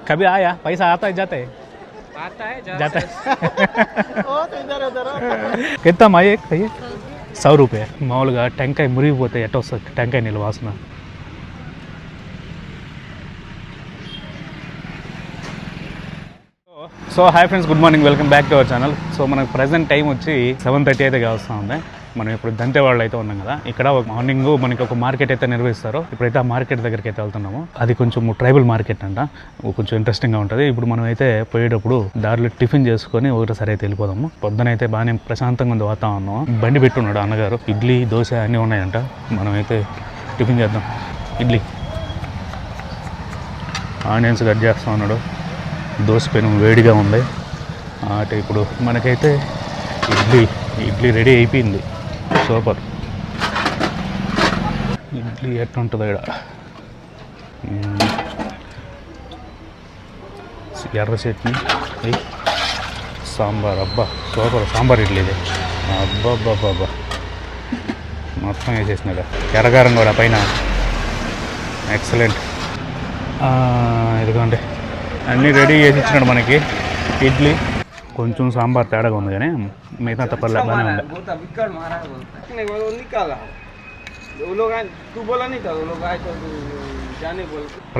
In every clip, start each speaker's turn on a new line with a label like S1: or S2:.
S1: कभी आया पैसा आता है जाता है जाता है कितना माये कहिए 100 रुपये మామూలుగా టెంకాయ మురిగిపోతే ఎట్ట వస్తుంది టెంకాయ నీళ్ళ వాసన. So hi friends, good morning, welcome back to our channel. So మనకు ప్రజెంట్ టైం వచ్చి 7:30 అయితే కావస్తూ ఉంది. మనం ఇప్పుడు దంతేవాళ్ళు అయితే ఉన్నాం కదా. ఇక్కడ ఒక మార్నింగ్ మనకి ఒక మార్కెట్ అయితే నిర్వహిస్తారు. ఇప్పుడైతే ఆ మార్కెట్ దగ్గరికి అయితే వెళ్తున్నాము. అది కొంచెం ట్రైబల్ మార్కెట్ అంట, కొంచెం ఇంట్రెస్టింగ్గా ఉంటుంది. ఇప్పుడు మనం అయితే పోయేటప్పుడు దారిలో టిఫిన్ చేసుకొని ఒకటేసారి అయితే వెళ్ళిపోదాము. పొద్దునైతే బాగానే ప్రశాంతంగా ఉంది వాతావరణం. బండి పెట్టున్నాడు అన్నగారు, ఇడ్లీ దోశ అన్నీ ఉన్నాయంట. మనం అయితే టిఫిన్ చేద్దాం. ఇడ్లీ ఆనియన్స్ కట్ చేస్తూ ఉన్నాడు. దోశ పెను వేడిగా ఉంది. అంటే ఇప్పుడు మనకైతే ఇడ్లీ రెడీ అయిపోయింది. సూపర్. ఇడ్లీ ఎట్లుంటుంది ఇక్కడ, ఎర్ర చట్నీ, సాంబార్. అబ్బా సూపర్ సాంబార్ ఇడ్లీ ఇది. అబ్బాబ్బాబ్బా మొత్తం వేసేసినాడు. ఎర్రగారం కూడా పైన. ఎక్సలెంట్. ఇదిగోండి అన్నీ రెడీ చేసి ఇచ్చినాడు మనకి. ఇడ్లీ కొంచెం సాంబార్ తేడాగా ఉంది, కానీ మిగతా తప్పలే బాగానే ఉంది.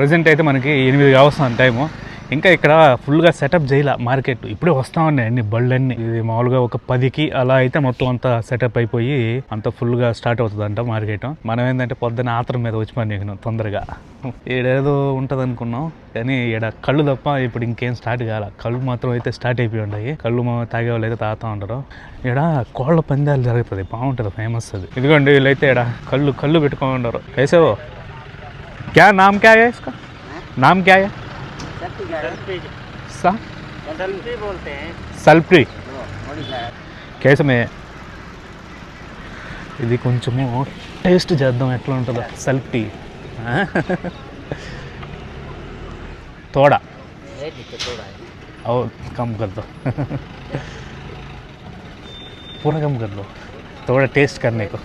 S1: ప్రజెంట్ అయితే మనకి 8 కావస్తుంది టైము. ఇంకా ఇక్కడ ఫుల్గా సెటప్ చేయాల మార్కెట్. ఇప్పుడే వస్తూ ఉన్నాయి అన్ని బళ్ళన్నీ. ఇది మామూలుగా ఒక 10కి అలా అయితే మొత్తం అంతా సెటప్ అయిపోయి అంత ఫుల్గా స్టార్ట్ అవుతుందంట మార్కెట్. మనం ఏంటంటే పొద్దున్న ఆత్రం మీద వచ్చి పని తొందరగా ఈడేదో ఉంటుంది అనుకున్నాం, కానీ ఈడ కళ్ళు తప్ప ఇప్పుడు ఇంకేం స్టార్ట్ కాల. కళ్ళు మాత్రం అయితే స్టార్ట్ అయిపోయి ఉంటాయి. కళ్ళు తాగే వాళ్ళు అయితే తాగుతూ ఉంటారు. ఈడ కోళ్ళ పందాలు జరుగుతుంది, బాగుంటుంది, ఫేమస్ అది. ఇదిగోండి వీళ్ళైతే ఈడ కళ్ళు పెట్టుకొని ఉంటారు. కైసేవో క్యా నామ్ క్యా హై ఇస్కా, నామ్ క్యా హై? సల్ప్రీ కేసమే. ఇది కొంచెము టేస్ట్ చేద్దాం ఎట్లా ఉంటుందో. సల్ప్టీ थोड़ा और कम कर दो पूरा कम कर दो, थोड़ा टेस्ट करने को.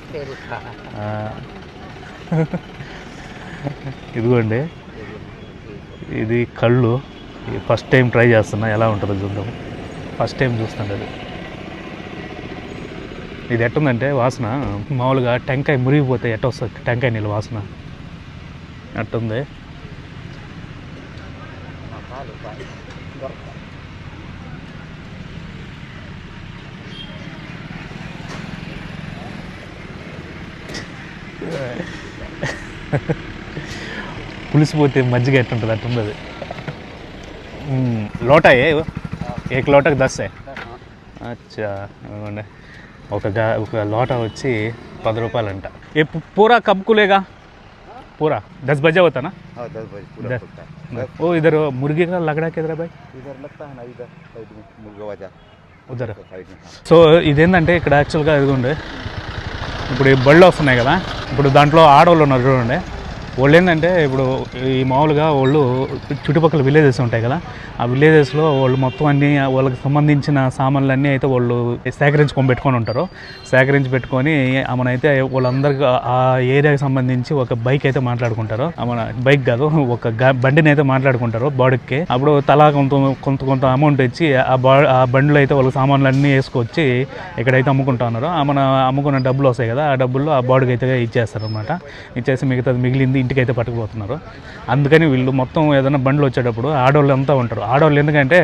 S1: ఇదిగోండి ఇది కళ్ళు ఫస్ట్ టైం ట్రై చేస్తున్నా, ఎలా ఉంటుందో చూద్దాం. ఫస్ట్ టైం చూస్తుండేది. ఇది ఎట్టుందంటే వాసన మామూలుగా టెంకాయ మురిగిపోతే ఎట్ట వస్తుంది టెంకాయ నీళ్ళ వాసన అట్టుంది. పులిసిపోతే మజ్జిగ ఎట్టుంటుంది అట్టుంది. లోటా ఏ ఏక లోటకు 10 అచ్చా. ఒక లోటా వచ్చి 10 రూపాయలంట. ఏ పూరా కబ్ కులేగా? पूरा 10 बजे होता ना? हाँ 10 बजे पूरा खुलता है. वो इधर मुर्गी का लगड़ा किधर है भाई? इधर लगता है ना, इधर साइड में मुर्गा वाजा उधर साइड में. సో ఇదేంటంటే ఇక్కడ యాక్చువల్గా ఇదిగోండి ఇప్పుడు ఈ బళ్ళు వస్తున్నాయి కదా. ఇప్పుడు దాంట్లో ఆడవాళ్ళు ఉన్నారు చూడండి. వాళ్ళు ఏంటంటే ఇప్పుడు ఈ మామూలుగా వాళ్ళు చుట్టుపక్కల విలేజెస్ ఉంటాయి కదా, ఆ విలేజెస్లో వాళ్ళు మొత్తం అన్నీ వాళ్ళకి సంబంధించిన సామాన్లన్నీ అయితే వాళ్ళు సేకరించుకొని పెట్టుకొని ఉంటారు. సేకరించి పెట్టుకొని మనైతే వాళ్ళందరికీ ఆ ఏరియాకి సంబంధించి ఒక బైక్ అయితే మాట్లాడుకుంటారు. మన బైక్ కాదు, ఒక బండిని అయితే మాట్లాడుకుంటారు బాడీకి. అప్పుడు తలా కొంత అమౌంట్ ఇచ్చి ఆ బండిలో అయితే వాళ్ళ సామాన్లన్నీ వేసుకొచ్చి ఇక్కడైతే అమ్ముకుంటా ఉన్నారు. మన అమ్ముకున్న డబ్బులు వస్తాయి కదా, ఆ డబ్బుల్లో ఆ బాడీకి అయితే ఇచ్చేస్తారు అనమాట. ఇచ్చేసి మిగతాది మిగిలింది ఇంటికి అయితే పట్టుకుపోతున్నారు. అందుకని వీళ్ళు మొత్తం ఏదైనా బండ్లు వచ్చేటప్పుడు ఆడవాళ్ళు అంతా ఉంటారు. ఆడవాళ్ళు ఎందుకంటే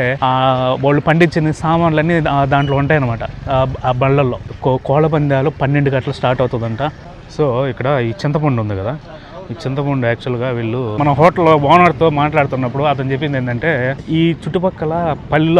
S1: వాళ్ళు పండించిన సామాన్లన్నీ దాంట్లో ఉంటాయి అనమాట ఆ బళ్ళల్లో. కోళ్ళ పందాలు 12 గంటలు స్టార్ట్ అవుతుందంట. సో ఇక్కడ ఈ చింతపండు ఉంది కదా, ఈ చింతపండు యాక్చువల్గా వీళ్ళు మన హోటల్లో ఓనర్తో మాట్లాడుతున్నప్పుడు అతను చెప్పింది ఏంటంటే, ఈ చుట్టుపక్కల పల్లెలు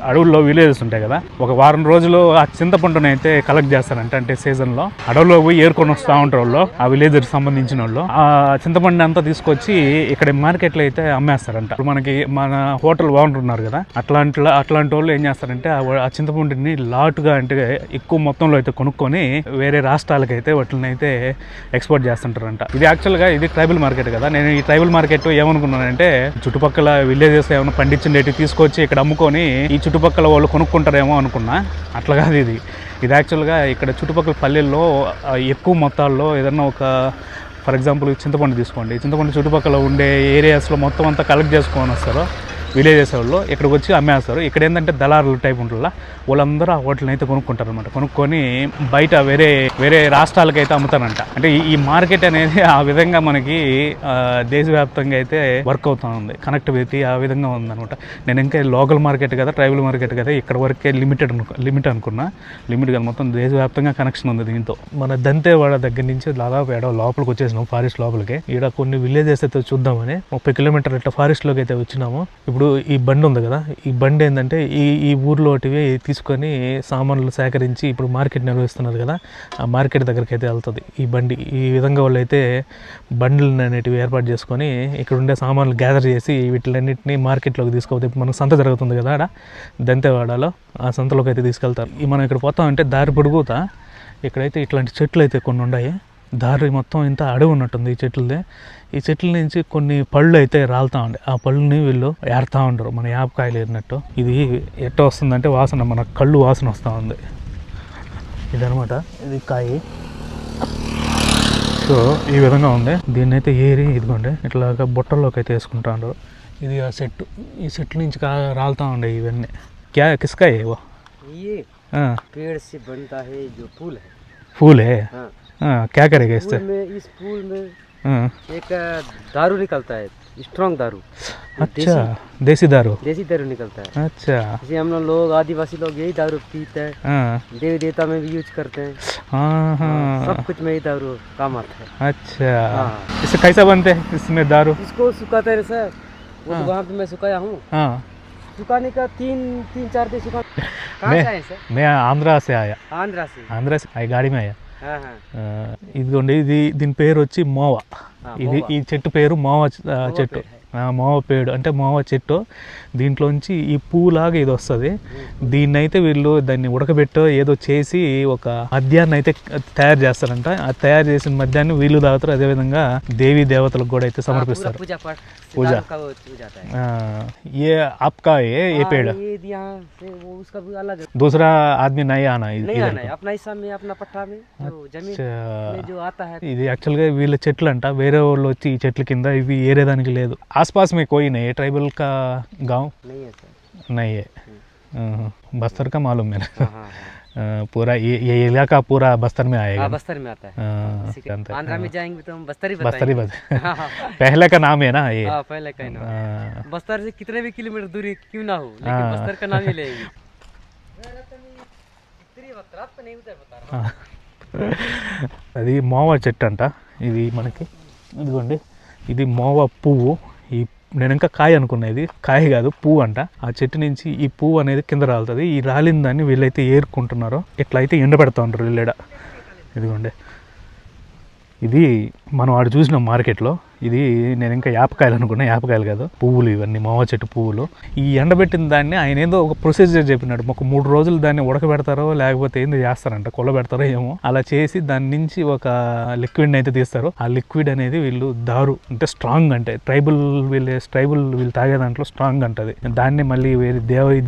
S1: అడవుల్లో విలేజెస్ ఉంటాయి కదా, ఒక వారం రోజులు ఆ చింతపండుని అయితే కలెక్ట్ చేస్తారంట. అంటే సీజన్లో అడవుల్లో పోయి ఏరుకొని వస్తూ ఉంటారు వాళ్ళు, ఆ విలేజెస్ సంబంధించిన వాళ్ళు. ఆ చింతపండు అంతా తీసుకొచ్చి ఇక్కడ మార్కెట్లో అయితే అమ్మేస్తారంట. మనకి మన హోటల్ ఓనర్ ఉన్నారు కదా, అట్లాంటి వాళ్ళు ఏం చేస్తారంటే ఆ చింతపండుని లాటుగా అంటే ఎక్కువ మొత్తంలో అయితే కొనుక్కొని వేరే రాష్ట్రాలకు అయితే వాటిని అయితే ఎక్స్పోర్ట్ చేస్తుంటారంట. ఇది యాక్చువల్గా ఇది ట్రైబల్ మార్కెట్ కదా. నేను ఈ ట్రైబల్ మార్కెట్ ఏమనుకున్నానంటే చుట్టుపక్కల విలేజెస్ ఏమైనా పండించిండేటి తీసుకొచ్చి ఇక్కడ అమ్ముకొని ఈ చుట్టుపక్కల వాళ్ళు కొనుక్కుంటారేమో అనుకున్నా. అట్లా కాదు ఇది యాక్చువల్గా ఇక్కడ చుట్టుపక్కల పల్లెల్లో ఎక్కువ మొత్తాల్లో ఏదన్నా ఒక ఫర్ ఎగ్జాంపుల్ చింతపండు తీసుకోండి, చింతపండు చుట్టుపక్కల ఉండే ఏరియాస్లో మొత్తం అంతా కలెక్ట్ చేసుకొని వస్తారు విలేజెస్ వాళ్ళు, ఇక్కడికి వచ్చి అమ్మేస్తారు. ఇక్కడ ఏంటంటే దళారులు టైప్ ఉంటుందా, వాళ్ళందరూ ఆ హోటల్ని అయితే కొనుక్కుంటారు అనమాట. కొనుక్కొని బయట వేరే రాష్ట్రాలకైతే అమ్ముతారంట. అంటే ఈ మార్కెట్ అనేది ఆ విధంగా మనకి దేశవ్యాప్తంగా అయితే వర్క్ అవుతూ ఉంది, కనెక్టివిటీ ఆ విధంగా ఉందన్నమాట. నేను ఇంకా లోకల్ మార్కెట్ కదా, ట్రైబల్ మార్కెట్ కదా, ఇక్కడ వరకే లిమిట్ అనుకున్నా. లిమిట్ కదా, మొత్తం దేశవ్యాప్తంగా కనెక్షన్ ఉంది దీంతో. మన దంతేవాడ దగ్గర నుంచి దాదాపు ఏడో లోపలికి వచ్చేసినాం, ఫారెస్ట్ లోపలికి. ఇక్కడ కొన్ని విలేజెస్ అయితే చూద్దామని 30 కిలోమీటర్లు ఇట్లా ఫారెస్ట్లోకి అయితే వచ్చినాము. ఇప్పుడు ఈ బండి ఉంది కదా, ఈ బండి ఏంటంటే ఈ ఊర్లోటివి తీసుకొని సామాన్లు సేకరించి ఇప్పుడు మార్కెట్ నిర్వహిస్తున్నారు కదా, ఆ మార్కెట్ దగ్గరికి అయితే వెళ్తుంది ఈ బండి. ఈ విధంగా వాళ్ళు అయితే బండ్లు అనేటివి ఏర్పాటు చేసుకొని ఇక్కడ ఉండే సామాన్లు గ్యాదర్ చేసి వీటిలన్నింటినీ మార్కెట్లోకి తీసుకోవద్దు. ఇప్పుడు మనకు సంత జరుగుతుంది కదా ఆడ దంతేవాడలో, ఆ సంతలోకి అయితే తీసుకెళ్తారు. మనం ఇక్కడ పోతామంటే దారి పొడుగుతా ఇక్కడైతే ఇట్లాంటి చెట్లు అయితే కొన్ని ఉన్నాయి. దారి మొత్తం ఇంత అడవి ఉన్నట్టుంది ఈ చెట్లదే. ఈ చెట్ల నుంచి కొన్ని పళ్ళు అయితే రాలుతూ ఉండే, ఆ పళ్ళుని వీళ్ళు ఏరుతూ ఉంటారు, మన యాపకాయలు ఏరినట్టు. ఇది ఎట్ట వస్తుందంటే వాసన, మన కళ్ళు వాసన వస్తూ ఉంది. ఇదనమాట ఇది కాయ. సో ఈ విధంగా ఉంది. దీన్ని అయితే ఏరి ఇదిగోండి ఇట్లాగా బుట్టల్లోకి అయితే వేసుకుంటాడు. ఇది ఆ చెట్టు, ఈ చెట్ల నుంచి రాలుతూ ఉండే ఇవన్నీ. కిస్కా ఏవో
S2: पेड़ से बनता है जो फूल है।
S1: फूल है? क्या करेगा इससे?
S2: इस फूल में एक दारू निकलता है, स्ट्रॉन्ग दारू।
S1: अच्छा, देसी दारू
S2: निकलता है।
S1: अच्छा,
S2: जैसे हम लोग आदिवासी लोग यही दारू पीते हैं, देवी देवता में भी यूज करते हैं। सब कुछ में ही दारू काम आता है।
S1: अच्छा, इससे कैसा बनते हैं इसमें दारू?
S2: इसको सुखाते हैं सर, वो वहाँ पे मैं सुखाया हूँ। सुखाने का तीन चार दिन सुखा। कहाँ से आए सर?
S1: मैं आंध्रा से आया।
S2: आंध्रा से
S1: आई गाड़ी में आया. ఇదిగోండి దీని పేరు వచ్చి మోవ. ఈ చెట్టు పేరు మోవ చెట్టు. మోవ పేడు అంటే మోవ చెట్టు. దీంట్లోంచి ఈ పువ్వులాగా ఇది వస్తుంది. దీన్ని అయితే వీళ్ళు దాన్ని ఉడకబెట్టో ఏదో చేసి ఒక మద్యాన్ని అయితే తయారు చేస్తారంట. ఆ తయారు చేసిన మద్యాన్ని వీళ్ళు తాగుతారు. అదేవిధంగా దేవీ దేవతలకు కూడా అయితే సమర్పిస్తారు. పూజ. ये आपका है ये पेड़?
S2: उसका भी अलग है।
S1: दूसरा आदमी नहीं आना
S2: अपना हिस्सा में, अपना पट्टा में जमीन में जो आता है.
S1: ఇది యాక్చువల్గా వీళ్ళ చెట్లు అంట. వేరే వాళ్ళు వచ్చి ఈ చెట్ల కింద ఇవి ఏరేదానికి లేదు. आसपास में कोई नहीं है ट्राइबल का गांव?
S2: नहीं है सर.
S1: नहीं है. बस्तर का मालूम है. पूरा ये इलाका पूरा बस्तर में आएगा.
S2: बस्तर में आता है. आंध्रा में जाएंगे तो हम बस्तर ही
S1: पहले का नाम है ना ये?
S2: पहले का नाम. बस्तर से कितने भी किलोमीटर दूरी क्यों ना हो, लेकिन बस्तर का नाम ही लेंगे.
S1: అది మోవ చెట్టు అంట. ఇది మనకి ఇదిగోండి, ఇది మోవ పువ్వు. ఈ నేను ఇంకా కాయ అనుకున్నా, ఇది కాయ కాదు పువ్వు అంట. ఆ చెట్టు నుంచి ఈ పువ్వు అనేది కింద రాలుతుంది. ఈ రాలిన దాన్ని వీళ్ళైతే ఏరుకుంటున్నారో ఇట్లా అయితే ఎండబెడతా ఉంటారు వీళ్ళేడ. ఇదిగోండి, ఇది మనం ఆడ చూసిన మార్కెట్లో. ఇది నేను ఇంకా యాపకాయలు అనుకున్నా, యాపకాయలు కాదు, పువ్వులు ఇవన్నీ, మావ చెట్టు పువ్వులు. ఈ ఎండబెట్టిన దాన్ని ఆయన ఏదో ఒక ప్రొసీజర్ చెప్పినాడు. ఒక 3 రోజులు దాన్ని ఉడకబెడతారో లేకపోతే ఏంది చేస్తారంట, కొల్లబెడతారో ఏమో. అలా చేసి దాని నుంచి ఒక లిక్విడ్ని అయితే తీస్తారు. ఆ లిక్విడ్ అనేది వీళ్ళు దారు అంటే స్ట్రాంగ్, అంటే ట్రైబల్ వీళ్ళు తాగే దాంట్లో స్ట్రాంగ్ అంటది. దాన్ని మళ్ళీ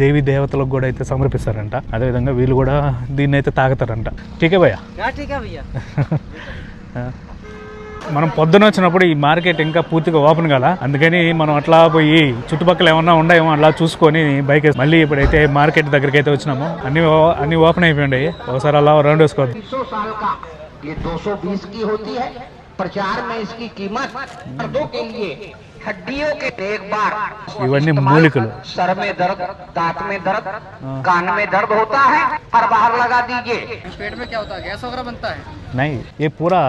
S1: దేవి దేవతలకు కూడా అయితే సమర్పిస్తారంట. అదేవిధంగా వీళ్ళు కూడా దీన్ని అయితే తాగుతారంట. ఠీకే భయ్యా? మనం పొద్దున వచ్చినప్పుడు ఈ మార్కెట్ ఇంకా పూర్తిగా ఓపెన్ కదా, అందుకని మనం అట్లా పోయి చుట్టుపక్కల ఏమన్నా ఉన్నాయేమో అలా చూసుకొని బైక్ మళ్ళీ ఇప్పుడైతే మార్కెట్ దగ్గరికి అయితే వచ్చినాము. అన్ని ఓపెన్ అయిపోయి ఒకసారి అలా రౌండ్ వేసుకోవద్దు. ఇవన్నీ మూలికలు.
S3: सर में दर्द, दांत में दर्द, कान में दर्द होता है, और बाहर लगा दीजिए.
S2: पेट में क्या होता है, गैस वगैरह बनता है?
S1: नहीं, ये पूरा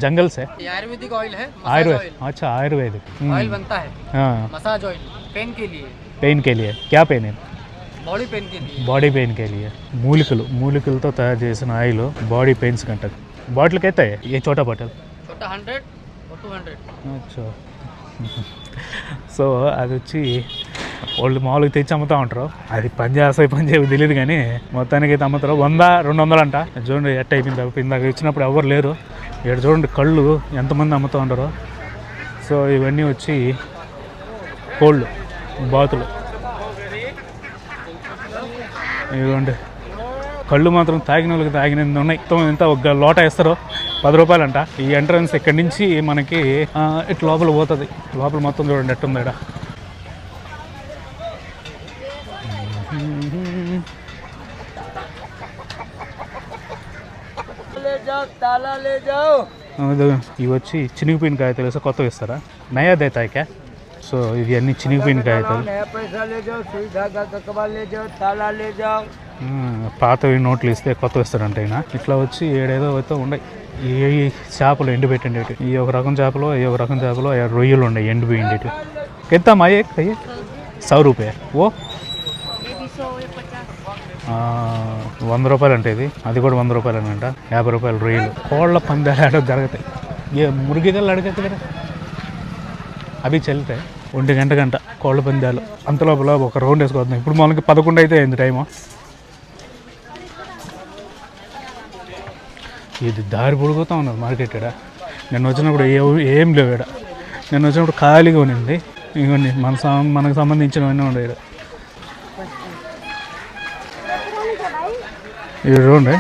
S1: जंगल से.
S2: ये आयुर्वेदिक ऑयल है.
S1: आयुर्वेद? अच्छा, आयुर्वेदिक
S2: ऑयल बनता है.
S1: हाँ,
S2: मसाज ऑयल पेन के लिए.
S1: पेन के लिए क्या पेन है?
S2: బాడీ పెయిన్ के लिए.
S1: బాడీ పెయిన్ के लिए మూలికలతో తయారు చేసిన ఆయిల్ బాడీ పెయిన్స్ కంటారు. బాటిల్ कहता है ये छोटा बॉटल?
S2: छोटा 100 और 200.
S1: अच्छा. సో అది వచ్చి వాళ్ళు మామూలుగా తెచ్చి అమ్ముతూ ఉంటారు. అది పని చేయవు తెలియదు, కానీ మొత్తానికి అయితే అమ్ముతారు. 100-200 అంట. చూడండి ఎట్ అయిపోయింది. ఇందాక ఇచ్చినప్పుడు ఎవరు లేరు. ఇక్కడ చూడండి కళ్ళు ఎంతమంది అమ్ముతూ ఉంటారో. సో ఇవన్నీ వచ్చి కోళ్ళు, బాతులు. ఇదిగోండి కళ్ళు మాత్రం తాగిన వాళ్ళకి తాగినది ఉన్నాయి. మొత్తం ఎంత ఒక లోట వేస్తారు, 10 రూపాయలంట ఈ ఎంట్రన్స్. ఇక్కడి నుంచి మనకి ఇటు లోపల పోతుంది. లోపల మొత్తం చూడండి ఎట్టుంది ఇక్కడ. ఇవి వచ్చి చినిగిపోయిన కాగితాలు వేస్తే కొత్తవి ఇస్తారా? నయా దేతా క్యా? సో ఇవి అన్ని చినిగిపోయిన కాగితాలు. పాతవి నోట్లు ఇస్తే కొత్తవి ఇస్తారంట అయినా. ఇట్లా వచ్చి ఏడేదో అయితే ఉన్నాయి. ఈ చేపలు ఎండి పెట్టండి. ఈ ఒక రకం చేపలు, ఈ ఒక రకం చేపలు, రొయ్యలు ఉన్నాయి ఎండిపోయిండేటి. ఎంత మాయే 100 రూపాయ. ఓ 100 రూపాయలు అంటే ఇది. అది కూడా 100 రూపాయలు అంట. 50 రూపాయలు రొయ్యలు. కోళ్ళ పందాలు ఆడ జరుగుతాయి. ఏ మురిగిదలు అడగచ్చు కదా అవి చెల్లుతాయి. 1 గంట కోళ్ళ పందాలు. అంత లోపల ఒక రౌండ్ వేసుకోవద్దాం. ఇప్పుడు మనకి 11 అయితే అయింది టైము. ఇది దారి పొడుగుతూ ఉన్నారు మార్కెట్ ఇక్కడ. నేను వచ్చినప్పుడు ఏం లేవు ఇక్కడ. నేను వచ్చినప్పుడు ఖాళీగా ఉన్నింది. ఇవన్నీ మనకు సంబంధించినవన్నీ ఉన్నాయి ఇక్కడ. ఇవి చూడండి,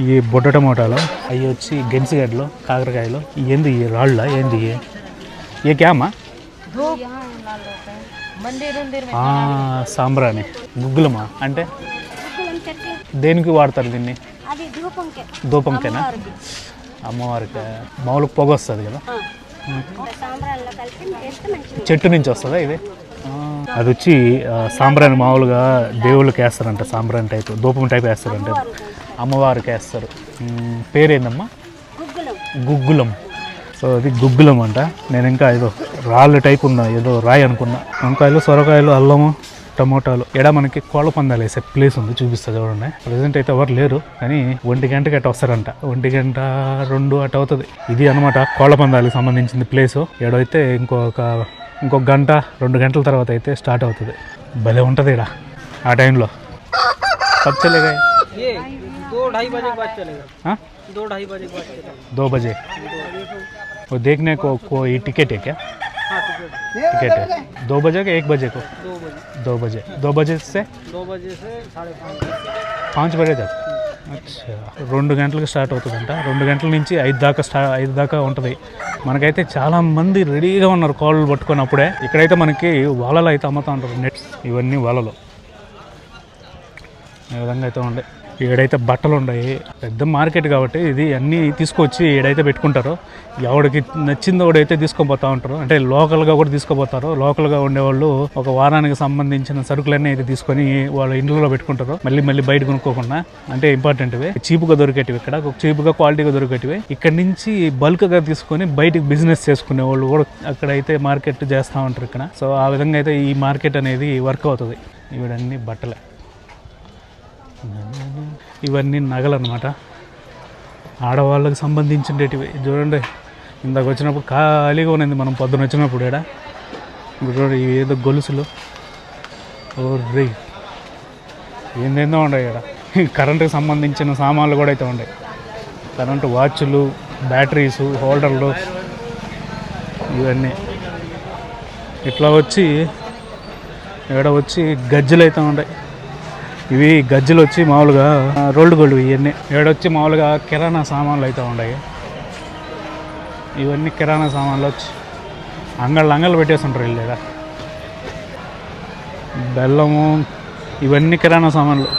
S1: ఈ బొడ్డ టమోటాలు, అవి వచ్చి గెన్సిగడ్డలు, కాకరకాయలు. ఏంది ఈ రాళ్ళ? ఏంది ఏ క్యామా? సాంబ్రాణి. గుగ్గులమా అంటే దేనికి వాడతారు దీన్ని? ధూపంకేనా? అమ్మవారికి మామూలుగా పొగ వస్తుంది కదా, చెట్టు నుంచి వస్తుందా ఇది? అది వచ్చి సాంబ్రాణి మామూలుగా దేవుళ్ళకి వేస్తారంట. సాంబ్రాణి టైప్, ధూపం టైప్ వేస్తారంట. అమ్మవారికి వేస్తారు. పేరేందమ్మా? గుగ్గులం. సో అది గుగ్గులం అంట. నేను ఇంకా ఏదో రాళ్ళు టైప్ ఉందా, ఏదో రాయి అనుకున్నా. వంకాయలు, సొరకాయలు, అల్లము, టమోటాలు. ఎడ మనకి కోళ్ళ పందాలు వేసే ప్లేస్ ఉంది, చూపిస్తా చూడండి. ప్రజెంట్ అయితే ఎవరు లేరు, కానీ 1 గంటకి అట్ట వస్తారంట. 1 గంట 2 అట్ట అవుతుంది. ఇది అనమాట కోళ్ళ పందాలకు సంబంధించింది ప్లేసు. ఏడైతే ఇంకొక గంట 2 గంటల తర్వాత అయితే స్టార్ట్ అవుతుంది. భలే ఉంటుంది ఇక్కడ ఆ టైంలో. పచ్చలేగా
S2: 2-2:30 बजे के बाद चलेगा। हाँ 2-2:30 बजे के बाद चलेगा।
S1: 2 बजे वो देखने को कोई टिकट है क्या?
S2: हाँ टिकट
S1: है 2 बजे के 1 बजे को? 2 बजे 2 बजे से 5 बजे तक. అచ్చా 2 గంటలకు స్టార్ట్ అవుతుందంట. 2 గంటల నుంచి 5 దాకా ఉంటుంది. మనకైతే చాలా మంది రెడీగా ఉన్నారు కోళ్ళు పట్టుకొని. అప్పుడే ఇక్కడైతే మనకి వలలు అయితే అమ్ముతూ ఉంటారు, నెట్స్. ఇవన్నీ వలలు ఈ విధంగా అయితే ఉండే. ఏడైతే బట్టలు ఉన్నాయి, పెద్ద మార్కెట్ కాబట్టి ఇది అన్నీ తీసుకొచ్చి ఏడైతే పెట్టుకుంటారో, ఎవడికి నచ్చిందో ఒకడైతే తీసుకొని పోతూ ఉంటారు. అంటే లోకల్గా కూడా తీసుకుపోతారు. లోకల్గా ఉండేవాళ్ళు ఒక వారానికి సంబంధించిన సరుకులన్నీ అయితే తీసుకొని వాళ్ళ ఇంట్లో పెట్టుకుంటారు, మళ్ళీ బయట కొనుక్కోకుండా. అంటే ఇంపార్టెంట్వి, చీప్గా దొరికేటివి, ఇక్కడ చీప్గా క్వాలిటీగా దొరికేటివి. ఇక్కడ నుంచి బల్క్గా తీసుకొని బయటికి బిజినెస్ చేసుకునే వాళ్ళు కూడా అక్కడైతే మార్కెట్ చేస్తూ ఉంటారు ఇక్కడ. సో ఆ విధంగా అయితే ఈ మార్కెట్ అనేది వర్క్ అవుతుంది. ఇవన్నీ బట్టలే, ఇవన్నీ నగలు అన్నమాట, ఆడవాళ్ళకి సంబంధించినవి. చూడండి, ఇందాక వచ్చినప్పుడు ఖాళీగా ఉన్నది. మనం పొద్దున వచ్చినప్పుడు ఇక్కడ చూడండి, ఏదో గొలుసులు, ఓ రే ఏందేందో ఉన్నాయి ఇక్కడ. కరెంటుకి సంబంధించిన సామాన్లు కూడా అయితే ఉన్నాయి. కరెంటు వాచ్లు, బ్యాటరీసు, హోల్డర్లు, ఇవన్నీ. ఇట్లా వచ్చి ఇక్కడ వచ్చి గజ్జలు అయితే ఉన్నాయి. ఇవి గజ్జలు వచ్చి మామూలుగా రోల్డ్ గోల్డ్. ఇవన్నీ ఏడొచ్చి మామూలుగా కిరాణా సామాన్లు అయితే ఉన్నాయి. ఇవన్నీ కిరాణా సామాన్లు వచ్చి అంగళ్ళు పెట్టేస్తుంటారు వీళ్ళు. లేదా బెల్లము, ఇవన్నీ కిరాణా సామాన్లు.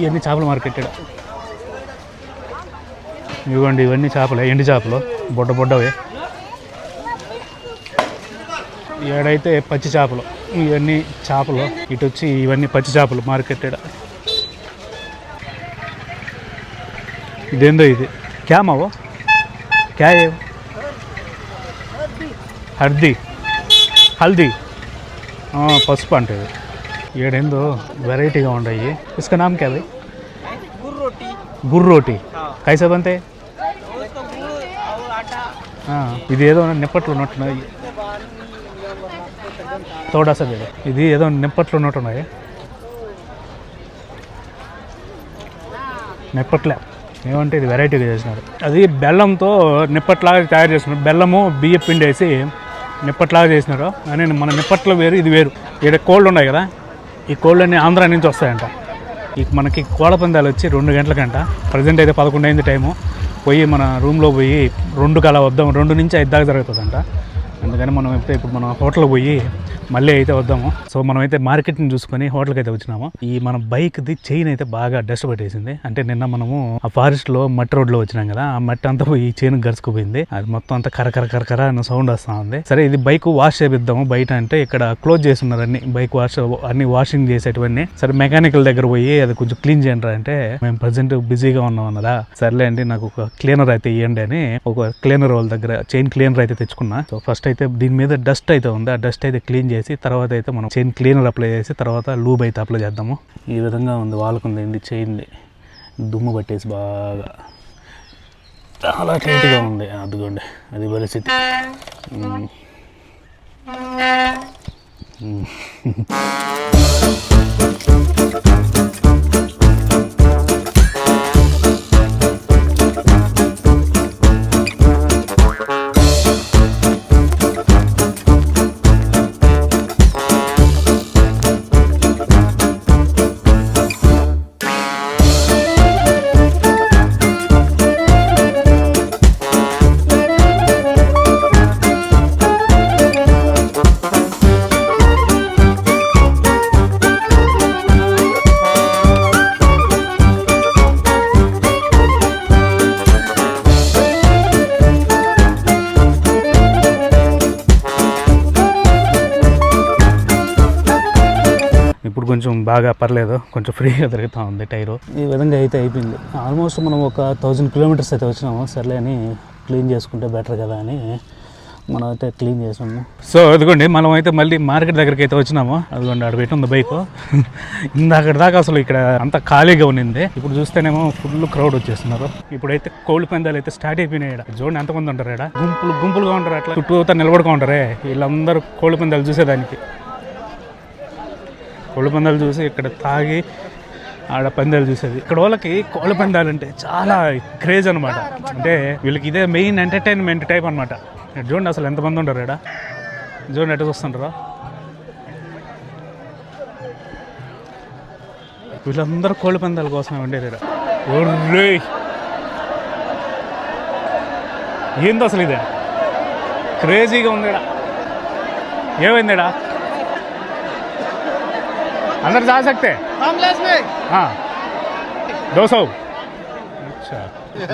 S1: ఇవన్నీ చేపల మార్కెట్. ఇవ్వండి, ఇవన్నీ చేపలే, ఎండి చేపలు, బొడ్డవే. ఏడైతే పచ్చి చేపలు, ఇవన్నీ చేపలు. ఇటు వచ్చి ఇవన్నీ పచ్చి చేపలు మార్కెట్. ఇదేందో ఇది క్యా మావో? క్యా ఏ? హల్దీ పసుపు అంటే. ఏడేందో వెరైటీగా ఉన్నాయి. ఇసుక నామ్ క్యా? గుర్ర రోటీ కైసే బంతే? ఇది ఏదో నిప్పట్లు ఉన్నట్టున్నాయి. తోడాస ఇది ఏదో నిప్పట్లు ఉన్నట్టున్నాయి. నిప్పట్లే ఏమంటే ఇది వెరైటీగా చేసినారు. అది బెల్లంతో నిప్పట్లాగా తయారు చేస్తున్నారు. బెల్లము, బియ్య పిండి వేసి నిప్పట్లాగా చేసినారు. కానీ మన నిప్పట్లో వేరు, ఇది వేరు. ఇక్కడ కోళ్ళు ఉన్నాయి కదా, ఈ కోళ్ళన్నీ ఆంధ్ర నుంచి వస్తాయంట. మనకి కోళ్ళ పందాలు వచ్చి 2 గంటలకంట. ప్రజెంట్ అయితే 11 అయింది టైము. పోయి మన రూమ్లో పోయి 2కి అలా వద్దాము. 2 నుంచి 5 దాకా జరుగుతుందంట. అందుకని మనం అయితే ఇప్పుడు మనం హోటల్కి పోయి మళ్ళీ అయితే వద్దాము. సో మనం అయితే మార్కెట్ని చూసుకొని హోటల్కి అయితే వచ్చినాము. ఈ మన బైక్ది చైన్ అయితే బాగా డస్ట్ పట్టేసింది. అంటే నిన్న మనము ఆ ఫారెస్ట్లో మట్టి రోడ్లో వచ్చినాం కదా, ఆ మట్టి అంతా పోయి చైన్ గరుచుకుపోయింది. అది మొత్తం అంతా కరకర అన్న సౌండ్ వస్తూ ఉంది. సరే ఇది బైక్ వాష్ చేపిద్దాము బయట అంటే ఇక్కడ క్లోజ్ చేస్తున్నారు అన్ని బైక్ వాష్ అన్ని వాషింగ్ చేసేటివన్నీ. సరే మెకానికల్ దగ్గర పోయి అది కొంచెం క్లీన్ చేయండి అంటే మేము ప్రజెంట్ బిజీగా ఉన్నాం అన్నదా. సర్లే అండి నాకు ఒక క్లీనర్ అయితే ఇవ్వండి అని ఒక క్లీనర్ వాళ్ళ దగ్గర చైన్ క్లీనర్ అయితే తెచ్చుకున్నా. సో ఫస్ట్ అయితే దీని మీద డస్ట్ అయితే ఉంది, ఆ డస్ట్ అయితే క్లీన్ చేసి తర్వాత అయితే మనం చైన్ క్లీనర్ అప్లై చేసి తర్వాత లూబ్ అయితే అప్లై చేద్దాము. ఈ విధంగా ఉంది వాలుకుంది చైన్ది, దుమ్ము పట్టేసి బాగా చాలా టైట్గా ఉంది. అదిగోండి అది పరిస్థితి. ఇప్పుడు కొంచెం బాగా పర్లేదు, కొంచెం ఫ్రీగా తిరుగుతూ ఉంది టైరు. ఈ విధంగా అయితే అయిపోయింది. ఆల్మోస్ట్ మనం ఒక 1000 కిలోమీటర్స్ అయితే వచ్చినాము. సర్లే అని క్లీన్ చేసుకుంటే బెటర్ కదా అని మనం అయితే క్లీన్ చేసాము. సో అదిగోండి మనం అయితే మళ్ళీ మార్కెట్ దగ్గరికి అయితే వచ్చినాము. అదిగోండి అక్కడ పెట్టి ఉంది బైక్. ఇందాక దాకా అసలు ఇక్కడ అంతా ఖాళీగా ఉన్నింది. ఇప్పుడు చూస్తేనేమో ఫుల్ క్రౌడ్ వచ్చేస్తున్నారు. ఇప్పుడైతే కోళ్ళ పందాలు అయితే స్టార్ట్ అయిపోయినాయి. చూడండి ఎంతమంది ఉంటారు ఇక్కడ, గుంపులుగా ఉంటారు. అట్లా చుట్టూ నిలబడుకో ఉంటారే వీళ్ళందరూ కోళ్ళ పందాలు చూసేదానికి. కోళ్ళ పందాలు చూసి ఇక్కడ తాగి ఆడ పందాలు చూసేది. ఇక్కడ వాళ్ళకి కోళ్ళ పందాలు అంటే చాలా క్రేజ్ అనమాట. అంటే వీళ్ళకి ఇదే మెయిన్ ఎంటర్టైన్మెంట్ టైప్ అనమాట. చూడండి అసలు ఎంతమంది ఉంటారు ఇక్కడ, చూడండి ఎట్లా చూస్తుంటారో. వీళ్ళందరూ కోళ్ళ పందాల కోసమే ఉండేది ఇక్కడ. ఒర్రే ఏంది అసలు ఇదే క్రేజీగా ఉంది ఇక్కడ. ఏమైంది ఇక్కడ अंदर जा सकते हैं? हाँ 200. अच्छा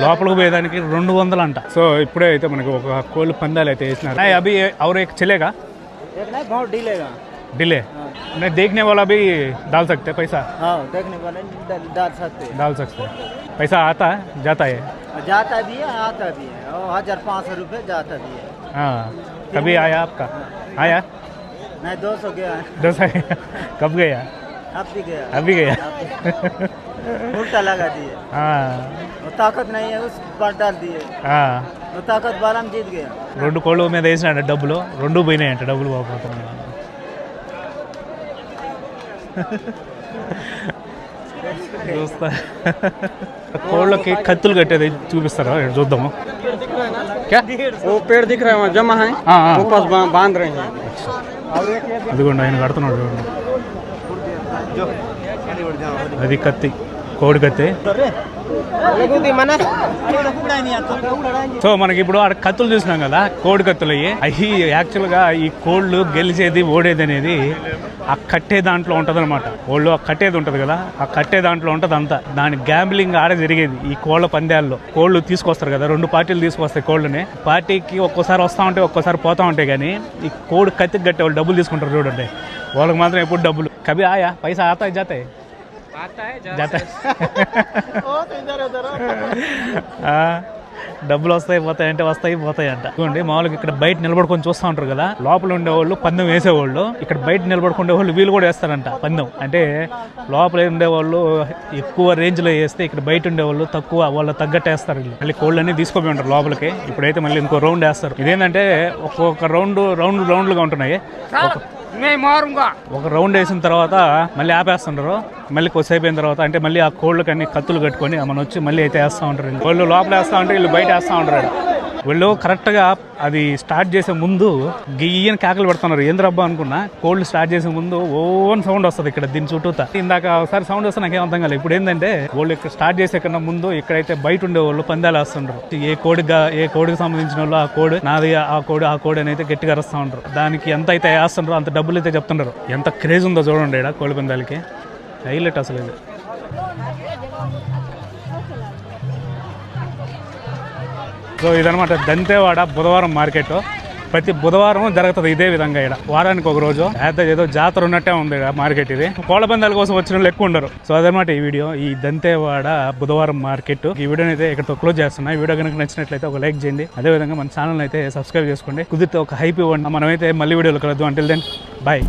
S1: లోపలికి పోయేదానికి 200 అంట. సో ఇప్పుడే అయితే మనకి ఒక కోళ్ళు పందాలు అయితే వేసినారు. అభి और एक चलेगा?
S2: बहुत
S1: डिले नहीं देखने वाला भी डाल सकते हैं पैसा?
S2: हाँ देखने वाला डाल सकते हैं.
S1: पैसा आता है जाता है?
S2: जाता भी है आता भी है. 1500 रुपये जाता भी है.
S1: हाँ कभी आया आपका? आया
S2: नहीं 200 गया.
S1: 200 कब गया? अभी गया
S2: उल्टा लगा दिए.
S1: हाँ
S2: वो ताकत नहीं है उस पर डाल दिए.
S1: हाँ
S2: वो ताकत वाला में जीत गया.
S1: 2 కోళ్ళ మీద వేసినాడు డబ్బులు, 2 పోయినాయంట. డబ్బులు పోకపోతున్నాయి. చూస్తా కోళ్ళకి కత్తులు కట్టేది చూపిస్తారా చూద్దాము.
S2: वो पेड़ दिख रहा है वहाँ जमा है. वो पास बांध रहे हैं.
S1: అదిగోండి ఆయన కడుతున్నాడు చూడండి. అది కత్తి, కోడి కత్తి. సో మనకి ఇప్పుడు ఆడ కత్తులు చూసినాం కదా, కోడి కత్తులు అవి యాక్చువల్గా ఈ కోళ్ళు గెలిచేది ఓడేది అనేది ఆ కట్టే దాంట్లో ఉంటుంది అనమాట. కోళ్ళు ఆ కట్టేది ఉంటుంది కదా, ఆ కట్టే దాంట్లో ఉంటుంది అంతా. దాని గ్యాంబ్లింగ్ ఆడ జరిగేది ఈ కోళ్ళ పందాల్లో. కోళ్ళు తీసుకొస్తారు కదా, 2 పార్టీలు తీసుకొస్తాయి కోళ్ళని. పార్టీకి ఒక్కోసారి వస్తూ ఉంటాయి, ఒక్కోసారి పోతూ ఉంటాయి. కానీ ఈ కోడి కత్తికి కట్టే వాళ్ళు డబ్బులు తీసుకుంటారు చూడండి. వాళ్ళకి మాత్రం ఎప్పుడు డబ్బులు. కభీ ఆయా పైసా ఆతా జాతా జాతా డబ్బులు వస్తాయి పోతాయి అంటే వస్తాయి పోతాయి అంట. చూడండి మామూలుగా ఇక్కడ బయట నిలబడుకొని చూస్తూ ఉంటారు కదా, లోపల ఉండేవాళ్ళు పందెం వేసేవాళ్ళు, ఇక్కడ బయట నిలబడుకునే వాళ్ళు వీళ్ళు కూడా వేస్తారంట పందెం. అంటే లోపల ఉండేవాళ్ళు ఎక్కువ రేంజ్లో వేస్తే ఇక్కడ బయట ఉండేవాళ్ళు తక్కువ, వాళ్ళు తగ్గట్టు వేస్తారు. మళ్ళీ కోళ్ళన్నీ తీసుకొని ఉంటారు లోపలికి. ఇప్పుడైతే మళ్ళీ ఇంకో రౌండ్ వేస్తారు. ఇదేంటంటే ఒక్కొక్క రౌండ్లుగా ఉంటున్నాయి. ఒక రౌండ్ వేసిన తర్వాత మళ్ళీ ఆపేస్తుంటారు. మళ్ళీ కొద్దిసేపు అయిన తర్వాత అంటే మళ్ళీ ఆ కోళ్ళకి అన్ని కత్తులు కట్టుకొని మనం వచ్చి మళ్ళీ అయితే వేస్తూ ఉంటారు. కోళ్ళు లోపల వేస్తూ ఉంటారు, వీళ్ళు బయట వేస్తూ ఉంటారు. వీళ్ళు కరెక్ట్గా అది స్టార్ట్ చేసే ముందు గియ్యని కేకలు పెడుతున్నారు. ఏంద్రబ్బా అనుకున్నా, కోల్డ్ స్టార్ట్ చేసే ముందు ఓన్ సౌండ్ వస్తుంది ఇక్కడ దీని చుట్టూతా. ఇందాక ఒకసారి సౌండ్ వస్తే నాకేం అర్థం కాలేదు. ఇప్పుడు ఏంటంటే వాళ్ళు ఇక్కడ స్టార్ట్ చేసే కన్నా ముందు ఇక్కడైతే బయట ఉండే వాళ్ళు పందాలు వేస్తుండ్రు. ఏ కోడికి సంబంధించిన వాళ్ళు ఆ కోడి నాది, ఆ కోడి అని అయితే గట్టిగా అరుస్తూ ఉంటారు. దానికి ఎంత అయితే వేస్తుండ్రో అంత డబ్బులు అయితే చెప్తుంటారు. ఎంత క్రేజ్ ఉందో చూడండి ఇక్కడ కోడి పందాలకి. హైలైట్ అసలు ఇది. సో ఇదనమాట దంతేవాడ బుధవారం మార్కెట్. ప్రతి బుధవారం జరుగుతుంది ఇదే విధంగా. ఇక్కడ వారానికి ఒక రోజు ఏదో జాతర ఉన్నట్టే ఉంది ఇక్కడ మార్కెట్. ఇది కోళ్ళ పందాల కోసం వచ్చిన వాళ్ళు ఎక్కువ ఉండరు. సో అదనమాట ఈ వీడియో, ఈ దంతేవాడ బుధవారం మార్కెట్. ఈ వీడియోని అయితే ఇక్కడతో క్లోజ్ చేస్తున్నా. ఈ వీడియో కనుక నచ్చినట్లయితే ఒక లైక్ చేయండి. అదేవిధంగా మన ఛానల్ అయితే సబ్స్క్రైబ్ చేసుకోండి. కుదిరితే ఒక హైప్ ఇవ్వండి. మనమైతే మళ్ళీ వీడియోలో కలుద్దాం. Until then bye.